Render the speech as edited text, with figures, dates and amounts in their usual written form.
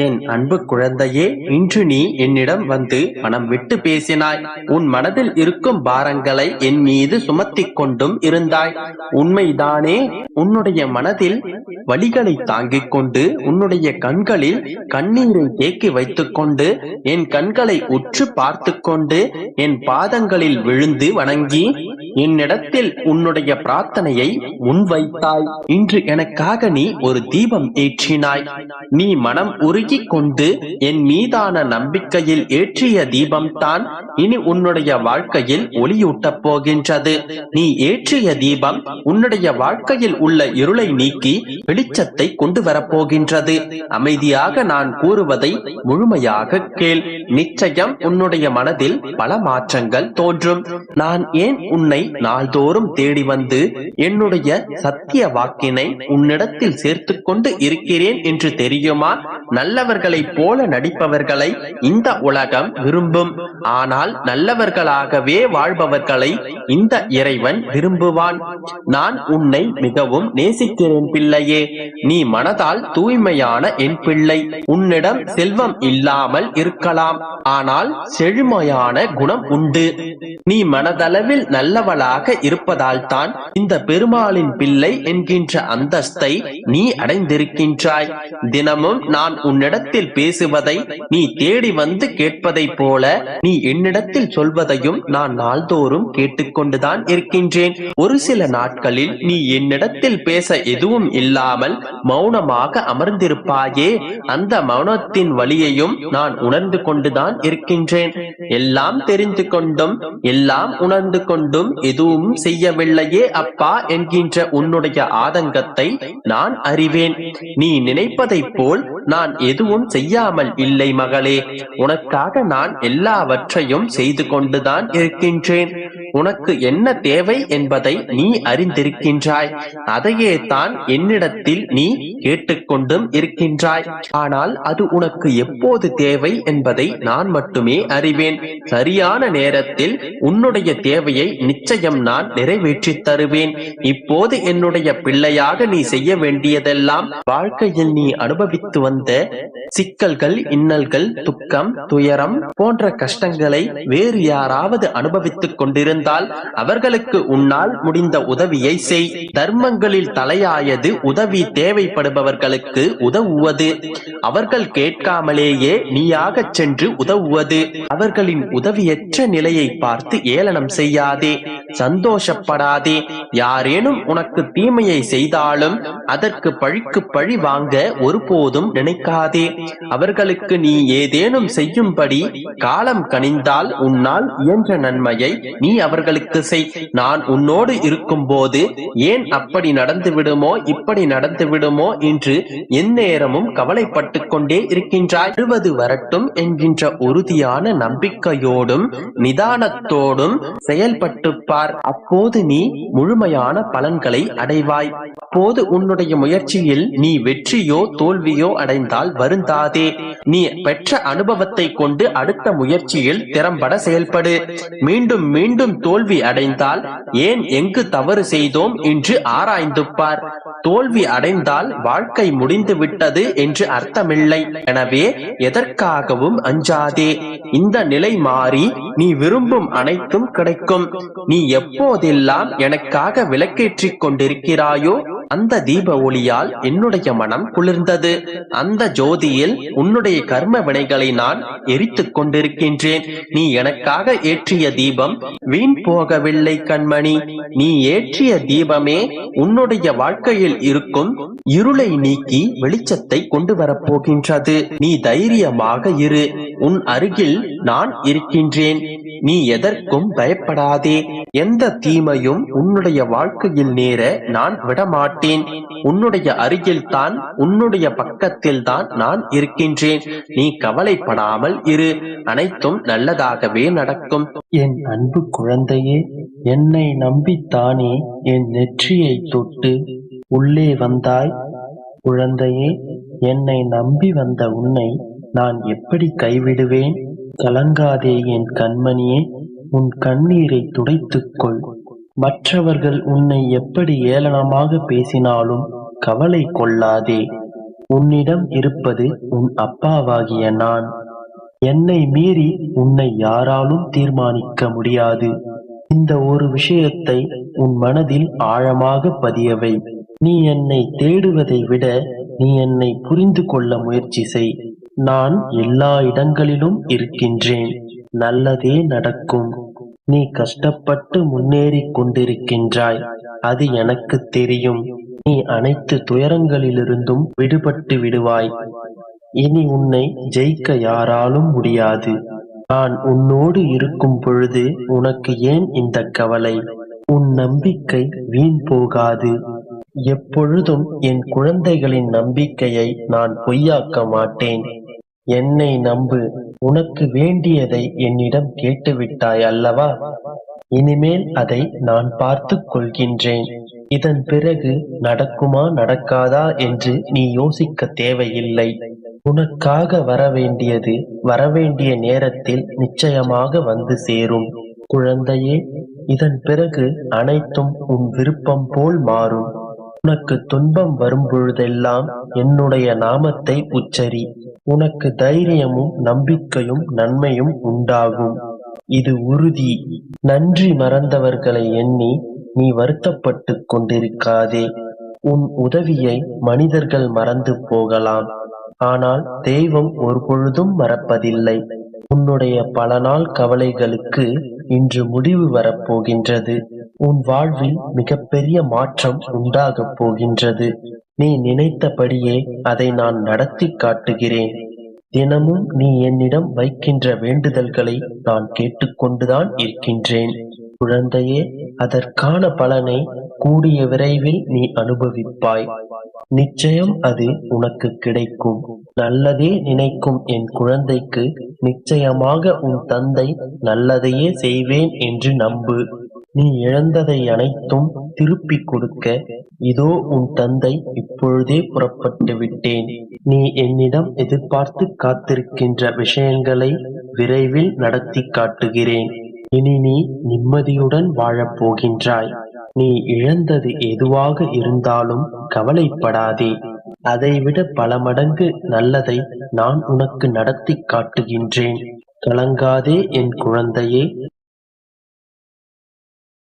என் அன்பு குழந்தையே, இன்று நீ என்னிடம் வந்து மனம் விட்டு பேசினாய். உன் மனதில் இருக்கும் பாரங்களை என் மீது சுமத்திக் கொண்டும் இருந்தாய். உண்மைதானே? உன்னுடைய மனதில் வலிகளை தாங்கிக் கொண்டு, உன்னுடைய கண்களில் கண்ணீரை தேக்கி வைத்துக் கொண்டு, என் கண்களை உற்று பார்த்து கொண்டு, என் பாதங்களில் விழுந்து வணங்கி என்னிடத்தில் உன்னுடைய பிரார்த்தனையை முன்வைத்தாய். இன்று எனக்காக நீ ஒரு தீபம் ஏற்றினாய். நீ மனம் உருகிக் கொண்டு என் மீதான நம்பிக்கையில் ஏற்றிய தீபம்தான் இனி உன்னுடைய வாழ்க்கையில் ஒளியூட்டப் போகின்றது. நீ ஏற்றிய தீபம் உன்னுடைய வாழ்க்கையில் உள்ள இருளை நீக்கி வெளிச்சத்தை கொண்டு வரப்போகின்றது. அமைதியாக நான் கூறுவதை முழுமையாக கேள். நிச்சயம் உன்னுடைய மனதில் பல மாற்றங்கள் தோன்றும். நான் ஏன் உன்னை நாள்தோறும் தேடி வந்து என்னுடைய சத்திய வாக்கினை உன்னிடத்தில் சேர்த்து கொண்டு இருக்கிறேன் என்று தெரியுமா? நல்லவர்களைப் போல நடிப்பவர்களை இந்த உலகம் விரும்பும். ஆனால் நல்லவர்களாகவே வாழ்பவர்களை இந்த இறைவன் விரும்புவான். நான் உன்னை மிகவும் நேசிக்கிறேன் பிள்ளையே. நீ மனதால் தூய்மையான என் பிள்ளை. உன்னிடம் செல்வம் இல்லாமல் இருக்கலாம், ஆனால் செழுமையான குணம் உண்டு. நீ மனதளவில் நல்லவளாக இருப்பதால் தான் இந்த பெருமாளின் பிள்ளை என்கின்ற அந்தஸ்தை நீ அடைந்திருக்கின்றாய். தினமும் நான் உன்னிடத்தில் பேசுவதை நீ தேடி வந்து கேட்பதைப் போல நீ என்னிடத்தில் சொல்வதையும் நான் நாள்தோறும் கேட்டுக்கொண்டுதான் இருக்கின்றேன். ஒரு சில நாட்களில் நீ என்னிடத்தில் பேச எதுவும் இல்லாமல் மௌனமாக அமர்ந்திருப்பாயே, அந்த மௌனத்தின் வலியையும் நான் உணர்ந்து கொண்டுதான் இருக்கின்றேன். எல்லாம் தெரிந்து கொண்டும் எல்லாம் உணர்ந்து கொண்டும் எதுவும் செய்யவில்லையே அப்பா என்கின்ற உன்னுடைய ஆதங்கத்தை நான் அறிவேன். நீ நினைப்பதைப் போல் நான் எதுவும் செய்யாமல் இல்லை மகளே. உனக்காக நான் எல்லாவற்றையும் செய்து கொண்டுதான் இருக்கின்றேன். உனக்கு என்ன தேவை என்பதை நீ அறிந்திருக்கின்றாய். அதையே தான் என்னிடத்தில் நீ கேட்டுக்கொண்டும் இருக்கின்றாய். ஆனால் அது உனக்கு எப்போது தேவை என்பதை நான் மட்டுமே அறிவேன். சரியான நேரத்தில் உன்னுடைய தேவையை நிச்சயம் நான் நிறைவேற்றி தருவேன். இப்போது என்னுடைய பிள்ளையாக நீ செய்ய வேண்டியதெல்லாம் வாழ்க்கையில் நீ அனுபவித்து வந்த சிக்கல்கள், இன்னல்கள், துக்கம், துயரம் போன்ற கஷ்டங்களை வேறு யாராவது அனுபவித்துக் கொண்டிருந்தால் அவர்களுக்கு உன்னால் முடிந்த உதவியை செய். தர்மங்களில் தலையாயது உதவி தேவைப்படுபவர்களுக்கு உதவுவது. அவர்கள் கேட்காமலேயே நீயாக சென்று உதவுவது. அவர்களின் உதவியற்ற நிலையை பார்த்து ஏளனம் செய்யாதே, சந்தோஷப்படாதே. யாரேனும் உனக்கு தீமையை செய்தாலும் அதற்கு பழிக்கு பழி வாங்க ஒருபோதும் நினைக்காதே. அவர்களுக்கு நீ ஏதேனும் செய்யும்படி காலம் கனிந்தால் உன்னால் இயன்ற நன்மையை நீ அவர்களுக்கு செய். நான் உன்னோடு இருக்கும் போது ஏன் அப்படி நடந்து விடுமோ இப்படி நடந்து விடுமோ என்று எந்நேரமும் கவலைப்பட்டு கொண்டே இருக்கின்றாய். வருவது வரட்டும் என்கின்ற உறுதியான நம்பிக்கையோடும் நிதானத்தோடும் செயல்பட்டு பார். அப்போது நீ முழுமையான பலன்களை அடைவாய். அப்போது உன்னுடைய முயற்சியில் நீ வெற்றியோ தோல்வியோ அடைந்தால் வருந்தாதே. நீ பெற்ற அனுபவத்தை கொண்டு அடுத்த முயற்சியில் திறம்பட செயல்படு. மீண்டும் மீண்டும் தோல்வி அடைந்தால் ஏன் எங்கு தவறு செய்தோம் என்று ஆராய்ந்து பார். தோல்வி அடைந்தால் வாழ்க்கை முடிந்து விட்டது என்று அர்த்தமில்லை. எனவே எதற்காகவும் அஞ்சாதே. இந்த நிலை மாறி நீ விரும்பும் அனைத்தும் கிடைக்கும். நீ எப்போதெல்லாம் எனக்காக விளக்கேற்றிக் கொண்டிருக்கிறாயோ அந்த தீப ஒளியால் என்னுடைய மனம் குளிர்ந்தது. அந்த ஜோதியில் உன்னுடைய கர்ம வினைகளை நான் எரித்துக் கொண்டிருக்கின்றேன். நீ எனக்காக ஏற்றிய தீபம் வீண் போகவில்லை கண்மணி. நீ ஏற்றிய தீபமே உன்னுடைய வாழ்க்கையில் இருக்கும் இருளை நீக்கி வெளிச்சத்தை கொண்டு வரப்போகின்றது. நீ தைரியமாக இரு. உன் அருகில் நான் இருக்கின்றேன். நீ எதற்கும் பயப்படாதே. எந்த தீமையும் உன்னுடைய வாழ்க்கையில் நேர நான் விடமாட்டேன். உன்னுடைய அருகில் தான், உன்னுடைய பக்கத்தில் தான் நான் இருக்கின்றேன். நீ கவலைப்படாமல் இரு. அனைத்தும் நல்லதாகவே நடக்கும். என் அன்பு குழந்தையே, என்னை நம்பித்தானே என் நெற்றியை தொட்டு உள்ளே வந்தாய். குழந்தையே, என்னை நம்பி வந்த உன்னை நான் எப்படி கைவிடுவேன்? கலங்காதே என் கண்மணியே, உன் கண்ணீரை துடைத்துக்கொள். மற்றவர்கள் உன்னை எப்படி ஏளனமாக பேசினாலும் கவலை கொள்ளாதே. உன்னிடம் இருப்பது உன் அப்பாவாகிய நான். என்னை மீறி உன்னை யாராலும் தீர்மானிக்க முடியாது. இந்த ஒரு விஷயத்தை உன் மனதில் ஆழமாக பதியவை. நீ என்னை தேடுவதை விட நீ என்னை புரிந்து கொள்ள முயற்சி செய். நான் எல்லா இடங்களிலும் இருக்கின்றேன். நல்லதே நடக்கும். நீ கஷ்டப்பட்டு முன்னேறிக் கொண்டிருக்கின்றாய். அது எனக்கு தெரியும். நீ அனைத்து துயரங்களிலிருந்தும் விடுபட்டு விடுவாய். இனி உன்னை ஜெயிக்க யாராலும் முடியாது. நான் உன்னோடு இருக்கும் பொழுது உனக்கு ஏன் இந்த கவலை? உன் நம்பிக்கை வீண் போகாது. எப்பொழுதும் என் குழந்தைகளின் நம்பிக்கையை நான் பொய்யாக்க மாட்டேன். என்னை நம்பு. உனக்கு வேண்டியதை என்னிடம் கேட்டுவிட்டாய் அல்லவா? இனிமேல் அதை நான் பார்த்துக் கொள்கின்றேன். இதன் பிறகு நடக்குமா நடக்காதா என்று நீ யோசிக்க தேவையில்லை. உனக்காக வரவேண்டியது வரவேண்டிய நேரத்தில் நிச்சயமாக வந்து சேரும். குழந்தையே, இதன் பிறகு அனைத்தும் உன் விருப்பம் போல் மாறும். உனக்கு துன்பம் வரும்பொழுதெல்லாம் என்னுடைய நாமத்தை உச்சரி. உனக்கு தைரியமும் நம்பிக்கையும் நன்மையும் உண்டாகும். இது உறுதி. நன்றி மறந்தவர்களை எண்ணி நீ வருத்தப்பட்டுக் கொண்டிருக்காதே. உன் உதவியை மனிதர்கள் மறந்து போகலாம், ஆனால் தெய்வம் ஒருபொழுதும் மறப்பதில்லை. உன்னுடைய பல நாள் கவலைகளுக்கு இன்று முடிவு வரப்போகின்றது. உன் வாழ்வில் மிகப்பெரிய மாற்றம் உண்டாகப் போகின்றது. நீ நினைத்தபடியே அதை நான் நடத்தி காட்டுகிறேன். தினமும் நீ என்னிடம் வைக்கின்ற வேண்டுதல்களை நான் கேட்டுக்கொண்டுதான் இருக்கின்றேன். குழந்தையே, அதற்கான பலனை கூடிய விரைவில் நீ அனுபவிப்பாய். நிச்சயம் அது உனக்கு கிடைக்கும். நல்லதே நினைக்கும் என் குழந்தைக்கு நிச்சயமாக உன் தந்தை நல்லதையே செய்வேன் என்று நம்பு. நீ இழந்ததை அனைத்தும் திருப்பிக் கொடுக்க இதோ உன் தந்தை இப்பொழுதே புறப்பட்டு விட்டேன். நீ என்னிடம் எதிர்பார்த்து காத்திருக்கின்ற விஷயங்களை விரைவில் நடத்தி காட்டுகிறேன். இனி நீ நிம்மதியுடன் வாழப் போகின்றாய். நீ இழந்தது எதுவாக இருந்தாலும் கவலைப்படாதே. அதைவிட பல மடங்கு நல்லதை நான் உனக்கு நடத்தி காட்டுகின்றேன். கலங்காதே என் குழந்தையே.